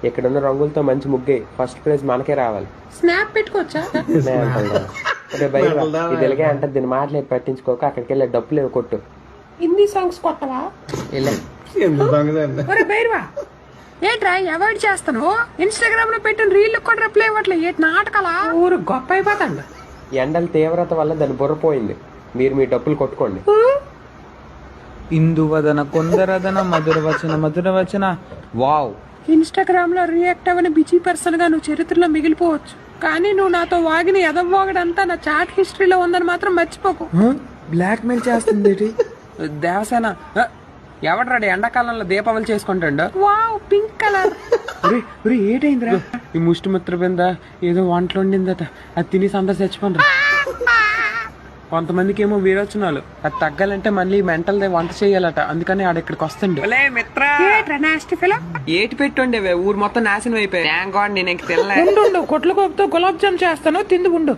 ఇక్కడున్న రంగులతో మంచి ముగ్గే, ఫస్ట్ ప్రైజ్ మనకే రావాలి. స్నాప్ పెట్టుకోవచ్చా? ఇది ఇలాగే అంటే దీని మాటలేదు పట్టించుకోక అక్కడికి వెళ్ళే డబ్బులు లేవు కొట్టు. హిందీ సాంగ్స్ కొట్టవా? బైర్వా ఏంట్రా అవాయిడ్ చేస్తాను? ఇన్స్టాగ్రామ్ లో పెట్టిన రీల్ కూడా రిప్లై ఇవ్వట్లే. ఏంటి నాటకాలా? ఊరు గొప్ప అయిపోతాండి. ఎండల తీవ్రత వల్ల దాని బుర్ర పోయింది. మీరు మీ డబ్బులు కొట్టుకోండి. ఇందువదన కొందరదన మధుర వచన. వావ్. ఇన్స్టాగ్రామ్ లో రియాక్ట్ అవ్వని బిజీ పర్సన్ గా నువ్వు చరిత్రలో మిగిలిపోవచ్చు, కానీ నువ్వు నాతో వాగిన ఎదవ్వాగడంతా నా చాట్ హిస్టరీలో ఉందని మాత్రం మర్చిపోకు. బ్లాక్ మెయిల్ చేస్తుంది. దేవసేన ఎవడ్రాడు ఎండాకాలంలో దీపావళి చేసుకుంటాడు? Wow pink colour. ఏటైందిరా? ఈ ముష్టి మిత్ర బింద ఏదో వంటలు వండిందట, అది తినేసి అందరు చచ్చిపోండి. కొంతమందికి ఏమో వీరోచనాలు, అది తగ్గాలంటే మళ్ళీ మెంటల్ వంట చేయాలట, అందుకని ఆడ ఇక్కడికి వస్తుండే. ఏటి పెట్టుండే ఊరు మొత్తం నాశనం అయిపోయి. నేను ఇంక తినలే. కొట్ల కోపుతో గులాబ్ జామ్ చేస్తాను, తింది ఉండు.